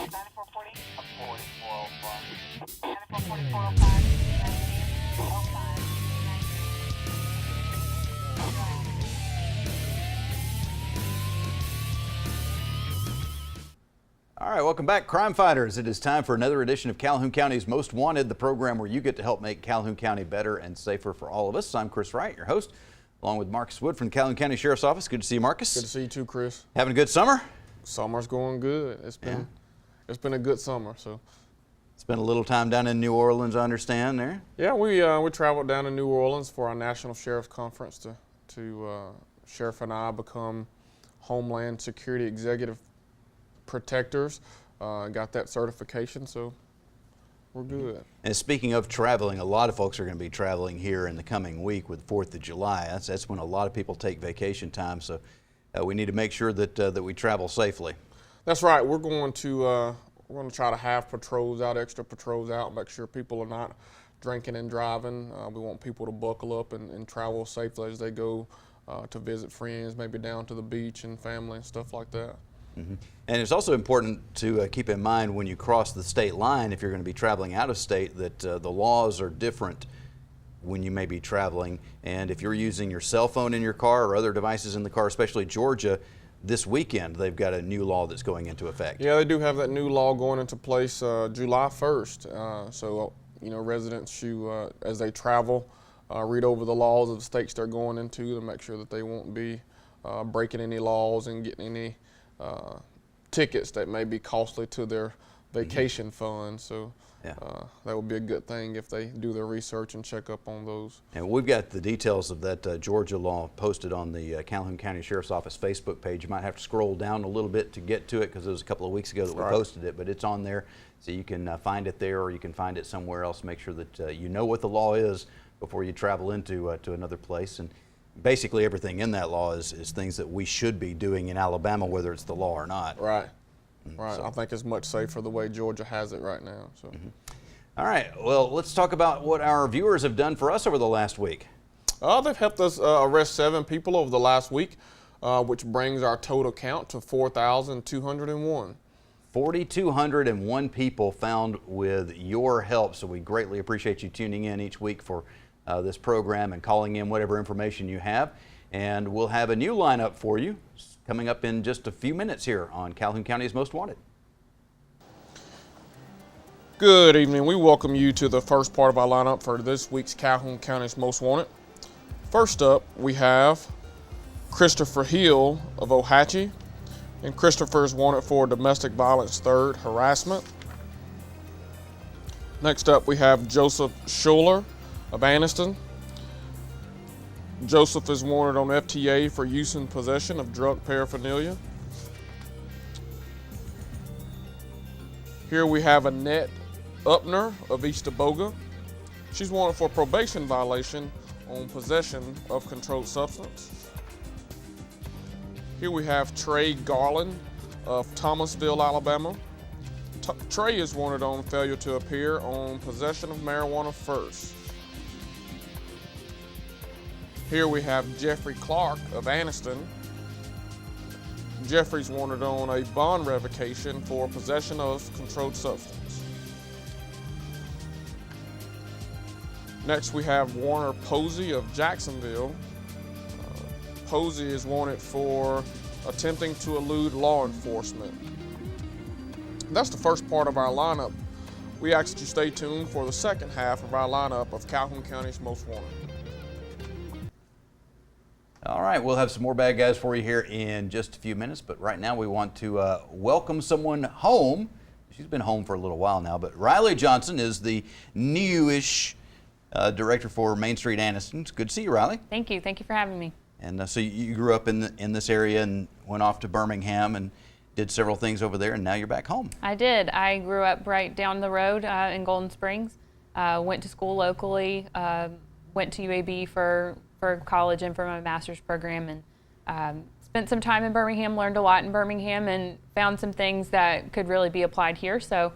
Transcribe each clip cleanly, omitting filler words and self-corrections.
9440. 4405. 944405. All right, welcome back, crime fighters. It is time for another edition of Calhoun County's Most Wanted, the program where you get to help make Calhoun County better and safer for all of us. I'm Chris Wright, your host, along with Marcus Wood from the Calhoun County Sheriff's Office. Good to see you, Marcus. Good to see you too, Chris. Having a good summer? Summer's going good. It's been a good summer. So spent a little time down in New Orleans, I understand there. yeah, we traveled down to New Orleans for our National Sheriff's Conference to Sheriff and I become Homeland Security Executive Protectors. Got that certification, so we're good. And speaking of traveling, a lot of folks are going to be traveling here in the coming week with 4th of July. That's when a lot of people take vacation time, so we need to make sure that we travel safely. That's right. We're going to try to have patrols out, extra patrols out, make sure people are not drinking and driving. We want people to buckle up and travel safely as they go to visit friends, maybe down to the beach and family and stuff like that. Mm-hmm. And it's also important to keep in mind when you cross the state line, if you're going to be traveling out of state, that the laws are different when you may be traveling. And if you're using your cell phone in your car or other devices in the car, especially Georgia, this weekend they've got a new law that's going into effect. Yeah, they do have that new law going into place July 1st. So, you know, residents should, as they travel, read over the laws of the states they're going into to make sure that they won't be breaking any laws and getting any tickets that may be costly to their vacation fund. So that would be a good thing if they do their research and check up on those. And we've got the details of that Georgia law posted on the Calhoun County Sheriff's Office Facebook page. You might have to scroll down a little bit to get to it because it was a couple of weeks ago that we posted it, but it's on there. So you can find it there, or you can find it somewhere else. Make sure that you know what the law is before you travel into to another place. And basically everything in that law is things that we should be doing in Alabama, whether it's the law or not. Right. Right. So I think it's much safer the way Georgia has it right now. So. All right. Well, let's talk about what our viewers have done for us over the last week. They've helped us arrest 7 people over the last week, which brings our total count to 4,201. 4,201 people found with your help, so we greatly appreciate you tuning in each week for this program and calling in whatever information you have. And we'll have a new lineup for you coming up in just a few minutes here on Calhoun County's Most Wanted. Good evening. We welcome you to the first part of our lineup for this week's Calhoun County's Most Wanted. First up, we have Christopher Hill of Ohatchee, and Christopher is wanted for domestic violence third harassment. Next up, we have Joseph Schuler of Anniston. Joseph is wanted on FTA for use and possession of drug paraphernalia. Here we have Annette Upner of East Aboga. She's wanted for probation violation on possession of controlled substance. Here we have Trey Garland of Thomasville, Alabama. Trey is wanted on failure to appear on possession of marijuana first. Here we have Jeffrey Clark of Anniston. Jeffrey's wanted on a bond revocation for possession of controlled substance. Next we have Warner Posey of Jacksonville. Posey is wanted for attempting to elude law enforcement. That's the first part of our lineup. We ask that you stay tuned for the second half of our lineup of Calhoun County's Most Wanted. All right, we'll have some more bad guys for you here in just a few minutes, but right now we want to welcome someone home. She's been home for a little while now, but Riley Johnson is the newish director for Main Street Anniston. It's good to see you, Riley. Thank you. Thank you for having me. And so you grew up in this area and went off to Birmingham and did several things over there, and now you're back home. I did. I grew up right down the road in Golden Springs. Went to school locally. Went to UAB for college and for my master's program, and spent some time in Birmingham, learned a lot in Birmingham, and found some things that could really be applied here. So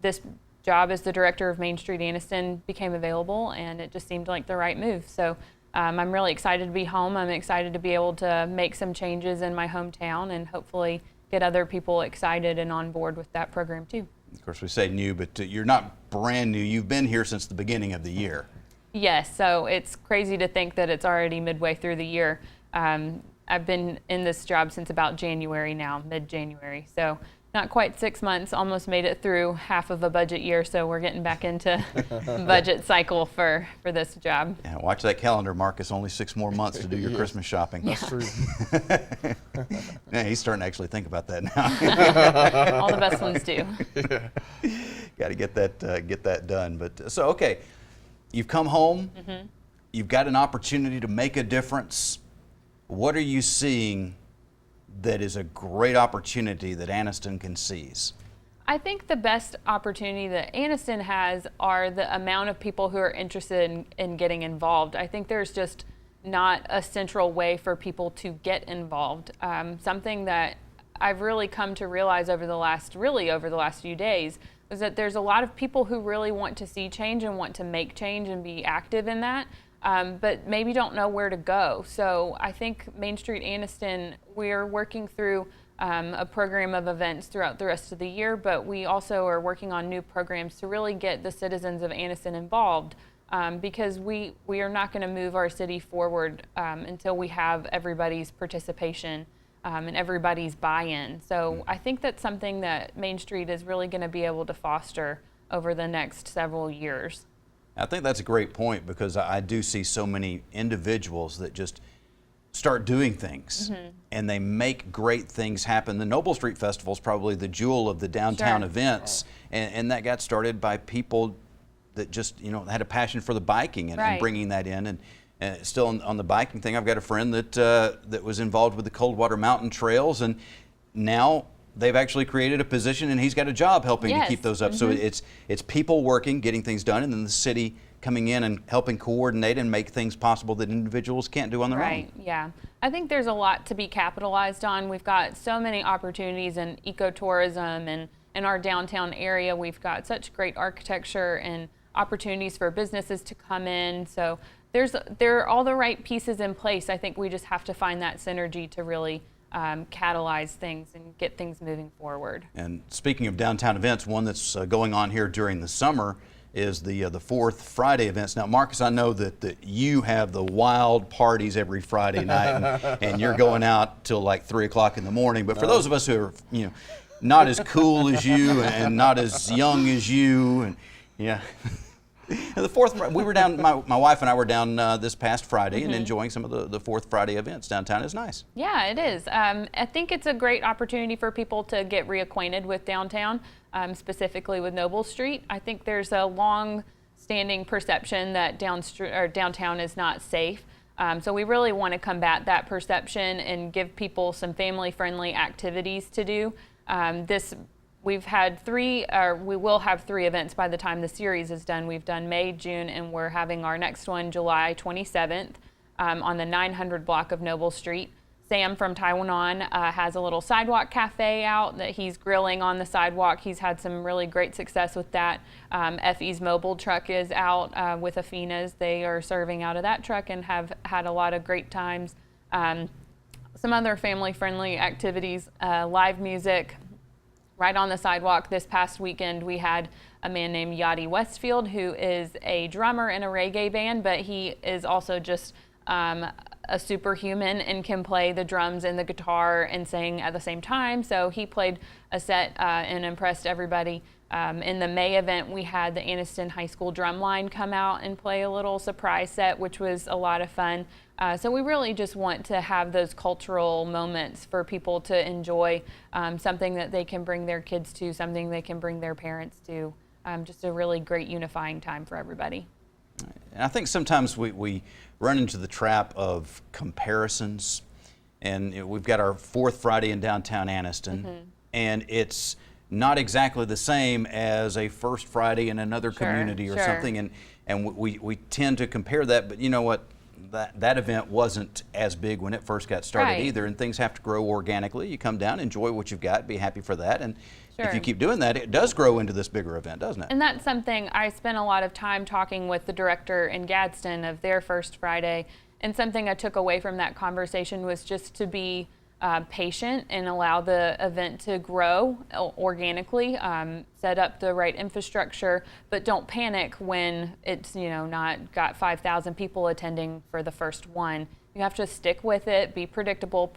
this job as the director of Main Street Anniston became available, and it just seemed like the right move. So I'm really excited to be home. I'm excited to be able to make some changes in my hometown and hopefully get other people excited and on board with that program too. Of course, we say new, but you're not brand new. You've been here since the beginning of the year. Yes, so it's crazy to think that it's already midway through the year. I've been in this job since about January now, mid-January. So not quite 6 months, almost made it through half of a budget year. So we're getting back into budget cycle for this job. Yeah, watch that calendar, Marcus. Only 6 more months to do your Christmas shopping. That's true. Yeah, he's starting to actually think about that now. All the best ones do. Got to get that done. But so okay, you've come home. Mm-hmm. You've got an opportunity to make a difference. What are you seeing that is a great opportunity that Anniston can seize? I think the best opportunity that Anniston has are the amount of people who are interested in getting involved. I think there's just not a central way for people to get involved. Something that I've really come to realize over the last few days is that there's a lot of people who really want to see change and want to make change and be active in that. But maybe don't know where to go. So I think Main Street Anniston, we're working through a program of events throughout the rest of the year, but we also are working on new programs to really get the citizens of Anniston involved, because we are not going to move our city forward until we have everybody's participation and everybody's buy-in. So I think that's something that Main Street is really going to be able to foster over the next several years. I think that's a great point, because I do see so many individuals that just start doing things and they make great things happen. The Noble Street Festival is probably the jewel of the downtown events, and that got started by people that just had a passion for the biking and bringing that in. And still on the biking thing, I've got a friend that was involved with the Coldwater Mountain Trails, and now they've actually created a position and he's got a job helping to keep those up. So it's people working, getting things done, and then the city coming in and helping coordinate and make things possible that individuals can't do on their own. Right, yeah. I think there's a lot to be capitalized on. We've got so many opportunities in ecotourism and in our downtown area. We've got such great architecture and opportunities for businesses to come in. So there are all the right pieces in place. I think we just have to find that synergy to really catalyze things and get things moving forward. And speaking of downtown events, one that's going on here during the summer is the Fourth Friday events. Now, Marcus, I know that you have the wild parties every Friday night, and you're going out till like 3 o'clock in the morning. But for those of us who are, not as cool as you and not as young as you, and the Fourth, we were down. My wife and I were down this past Friday and enjoying some of the Fourth Friday events downtown. It's nice. Yeah, it is. I think it's a great opportunity for people to get reacquainted with downtown, specifically with Noble Street. I think there's a long-standing perception that downtown is not safe. So we really want to combat that perception and give people some family-friendly activities to do. We've had we will have 3 events by the time the series is done. We've done May, June, and we're having our next one July 27th on the 900 block of Noble Street. Sam from Taiwan has a little sidewalk cafe out that he's grilling on the sidewalk. He's had some really great success with that. FE's mobile truck is out with Afina's. They are serving out of that truck and have had a lot of great times. Some other family-friendly activities, live music, right on the sidewalk. This past weekend, we had a man named Yachty Westfield, who is a drummer in a reggae band, but he is also just a superhuman and can play the drums and the guitar and sing at the same time. So he played a set and impressed everybody. In the May event, we had the Anniston High School Drumline come out and play a little surprise set, which was a lot of fun. So we really just want to have those cultural moments for people to enjoy, something that they can bring their kids to, something they can bring their parents to, just a really great unifying time for everybody. And I think sometimes we run into the trap of comparisons, and we've got our Fourth Friday in downtown Anniston, and it's not exactly the same as a First Friday in another community or something, and we tend to compare that, but you know what? That event wasn't as big when it first got started either, and things have to grow organically. You come down, enjoy what you've got, be happy for that, and if you keep doing that, it does grow into this bigger event, doesn't it? And that's something I spent a lot of time talking with the director in Gadsden of their First Friday, and something I took away from that conversation was just to be patient and allow the event to grow organically, set up the right infrastructure, but don't panic when it's, not got 5,000 people attending for the first one. You have to stick with it, be predictable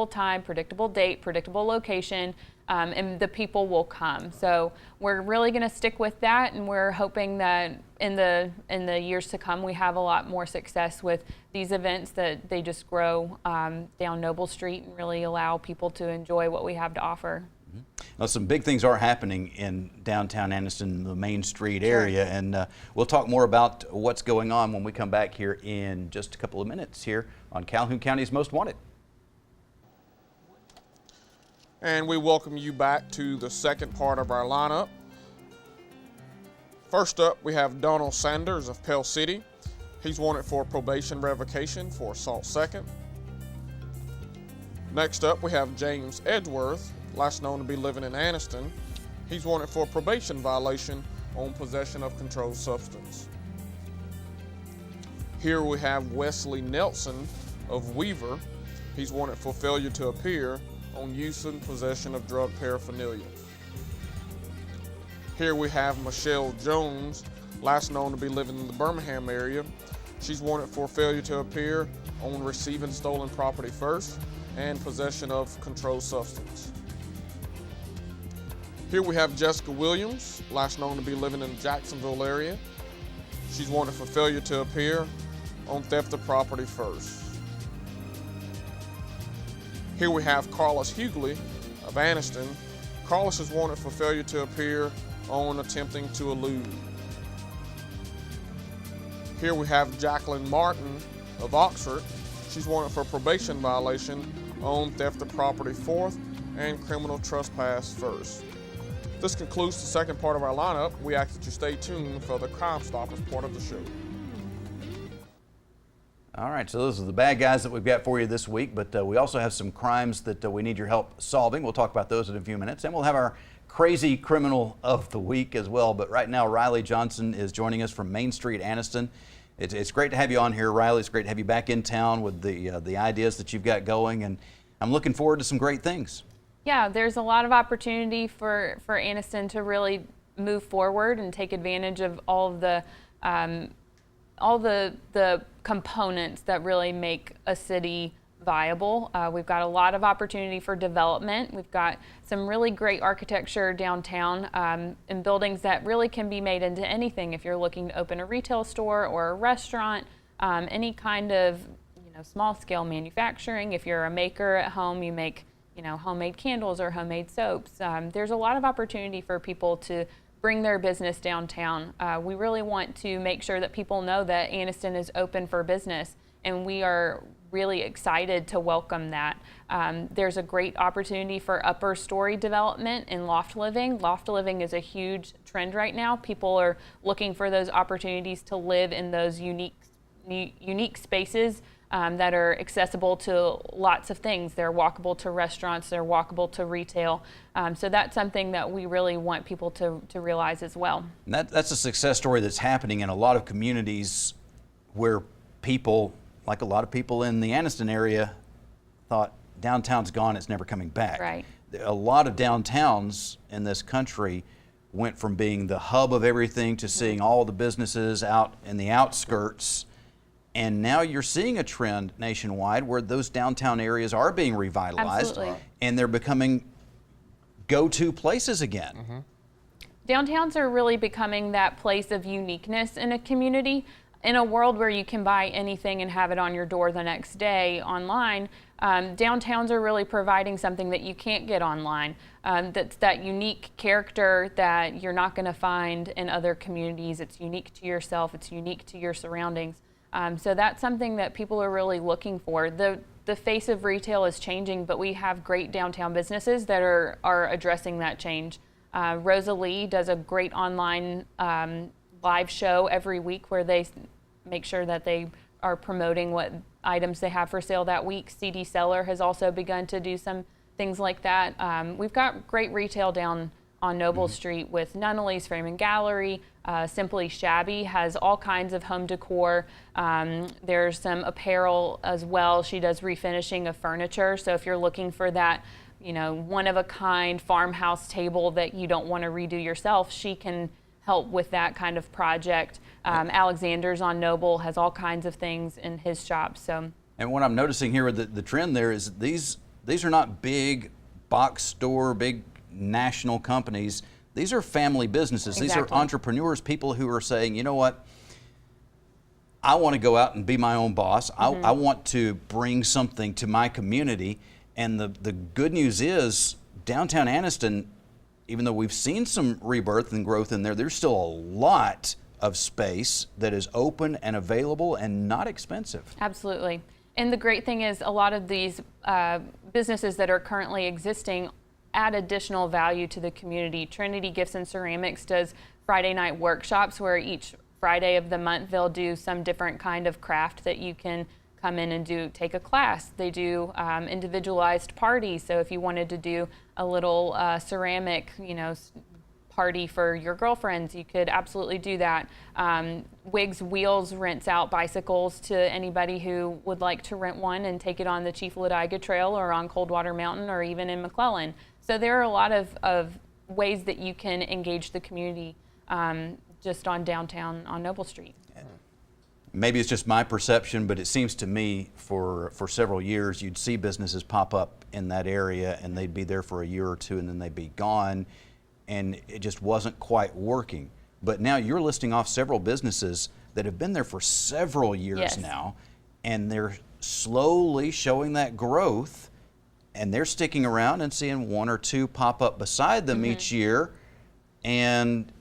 time, predictable date, predictable location, and the people will come. So we're really going to stick with that, and we're hoping that in the years to come we have a lot more success with these events, that they just grow down Noble Street and really allow people to enjoy what we have to offer. Now, some big things are happening in downtown Anniston, the Main Street area, and we'll talk more about what's going on when we come back here in just a couple of minutes here on Calhoun County's Most Wanted. And we welcome you back to the second part of our lineup. First up, we have Donald Sanders of Pell City. He's wanted for probation revocation for assault second. Next up, we have James Edgeworth, last known to be living in Anniston. He's wanted for probation violation on possession of controlled substance. Here we have Wesley Nelson of Weaver. He's wanted for failure to appear on use and possession of drug paraphernalia. Here we have Michelle Jones, last known to be living in the Birmingham area. She's wanted for failure to appear on receiving stolen property first and possession of controlled substance. Here we have Jessica Williams, last known to be living in the Jacksonville area. She's wanted for failure to appear on theft of property first. Here we have Carlos Hughley of Anniston. Carlos is wanted for failure to appear on attempting to elude. Here we have Jacqueline Martin of Oxford. She's wanted for probation violation on theft of property fourth and criminal trespass first. This concludes the second part of our lineup. We ask that you stay tuned for the Crime Stoppers part of the show. All right, so those are the bad guys that we've got for you this week, but we also have some crimes that we need your help solving. We'll talk about those in a few minutes, and we'll have our crazy criminal of the week as well. But right now, Riley Johnson is joining us from Main Street, Anniston. It's great to have you on here, Riley. It's great to have you back in town with the ideas that you've got going, and I'm looking forward to some great things. Yeah, there's a lot of opportunity for Anniston to really move forward and take advantage of all the components that really make a city viable. We've got a lot of opportunity for development. We've got some really great architecture downtown in buildings that really can be made into anything. If you're looking to open a retail store or a restaurant, any kind of small scale manufacturing. If you're a maker at home, you make homemade candles or homemade soaps. There's a lot of opportunity for people to bring their business downtown. We really want to make sure that people know that Anniston is open for business, and we are really excited to welcome that. There's a great opportunity for upper story development in loft living. Loft living is a huge trend right now. People are looking for those opportunities to live in those unique spaces that are accessible to lots of things. They're walkable to restaurants, they're walkable to retail. So that's something that we really want people to realize as well. And that's a success story that's happening in a lot of communities where people, like a lot of people in the Anniston area, thought downtown's gone, it's never coming back. Right. A lot of downtowns in this country went from being the hub of everything to seeing all the businesses out in the outskirts. And now you're seeing a trend nationwide where those downtown areas are being revitalized. Absolutely. And they're becoming go-to places again. Mm-hmm. Downtowns are really becoming that place of uniqueness in a community. In a world where you can buy anything and have it on your door the next day online, downtowns are really providing something that you can't get online. That's that unique character that you're not going to find in other communities. It's unique to yourself. It's unique to your surroundings. So that's something that people are really looking for. The face of retail is changing, but we have great downtown businesses that are addressing that change. Rosalie does a great online live show every week where they make sure that they are promoting what items they have for sale that week. CD Seller has also begun to do some things like that. We've got great retail down on Noble Street with Nunnally's Frame and Gallery. Simply Shabby has all kinds of home decor. There's some apparel as well. She does refinishing of furniture. So if you're looking for that, one-of-a-kind farmhouse table that you don't want to redo yourself, she can help with that kind of project. Alexander's on Noble has all kinds of things in his shop. So. And what I'm noticing here, the trend there is these are not big box store, big national companies. These are family businesses. Exactly. These are entrepreneurs, people who are saying, you know what, I want to go out and be my own boss. I want to bring something to my community. And the good news is downtown Anniston, even though we've seen some rebirth and growth in there, there's still a lot of space that is open and available and not expensive. Absolutely. And the great thing is a lot of these businesses that are currently existing add additional value to the community. Trinity Gifts and Ceramics does Friday night workshops where each Friday of the month they'll do some different kind of craft that you can come in and take a class. They do individualized parties. So if you wanted to do a little ceramic, party for your girlfriends, you could absolutely do that. Wiggs Wheels rents out bicycles to anybody who would like to rent one and take it on the Chief Ladiga Trail or on Coldwater Mountain or even in McClellan. So there are a lot of ways that you can engage the community just on downtown on Noble Street. Maybe it's just my perception, but it seems to me for several years you'd see businesses pop up in that area and they'd be there for a year or two and then they'd be gone, and it just wasn't quite working. But now you're listing off several businesses that have been there for several years now, and they're slowly showing that growth, and they're sticking around and seeing one or two pop up beside them each year, and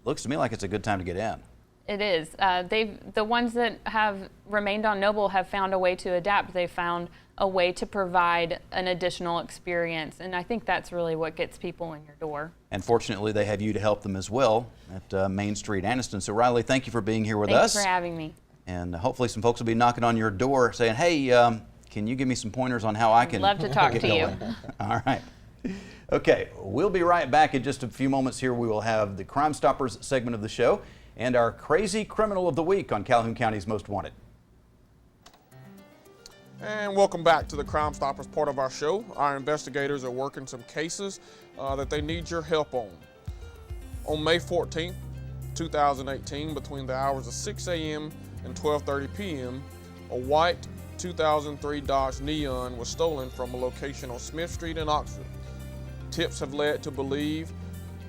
looks to me like it's a good time to get in. It is. The ones that have remained on Noble have found a way to adapt. They've found a way to provide an additional experience, and I think that's really what gets people in your door. And fortunately, they have you to help them as well at Main Street, Anniston. So Riley, thank you for being here with us. Thanks for having me. And hopefully some folks will be knocking on your door saying, hey, can you give me some pointers on how I can love to talk get to going? you. All right. Okay, we'll be right back in just a few moments here. We will have the Crime Stoppers segment of the show and our Crazy Criminal of the Week on Calhoun County's Most Wanted. And welcome back to the Crime Stoppers part of our show. Our investigators are working some cases that they need your help on. On May 14th, 2018, between the hours of 6 a.m. and 12:30 p.m., a white 2003 Dodge Neon was stolen from a location on Smith Street in Oxford. Tips have led to believe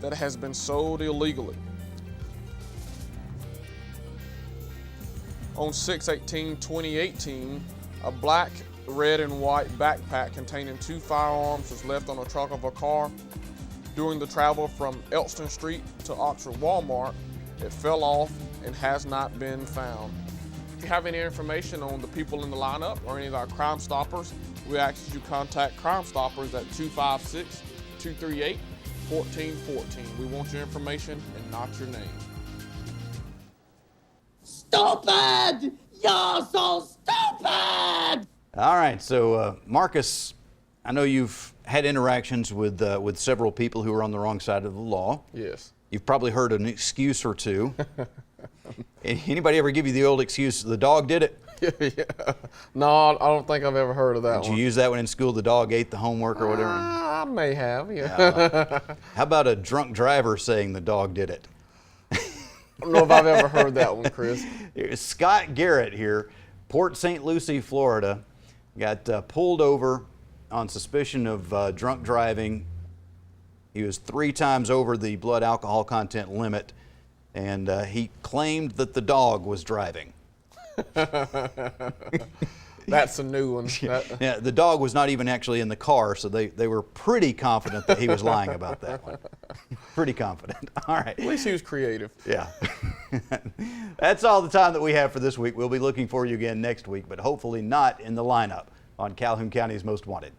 that it has been sold illegally. On 6/18/2018, a black, red, and white backpack containing 2 firearms was left on the trunk of a car. During the travel from Elston Street to Oxford Walmart, it fell off and has not been found. If you have any information on the people in the lineup or any of our Crime Stoppers, we ask that you contact Crime Stoppers at 256-238-1414. We want your information and not your name. Stupid! You're so stupid! All right, so Marcus, I know you've had interactions with several people who are on the wrong side of the law. Yes. You've probably heard an excuse or two. Anybody ever give you the old excuse, the dog did it? Yeah. No, I don't think I've ever heard of that one. Did you use that one in school, the dog ate the homework or whatever? I may have, yeah. How about a drunk driver saying the dog did it? I don't know if I've ever heard that one, Chris. Scott Garrett here, Port St. Lucie, Florida, got pulled over on suspicion of drunk driving. He was 3 times over the blood alcohol content limit, and he claimed that the dog was driving. That's a new one. Yeah, the dog was not even actually in the car, so they were pretty confident that he was lying about that one. Pretty confident. All right. At least he was creative. Yeah. That's all the time that we have for this week. We'll be looking for you again next week, but hopefully not in the lineup on Calhoun County's Most Wanted.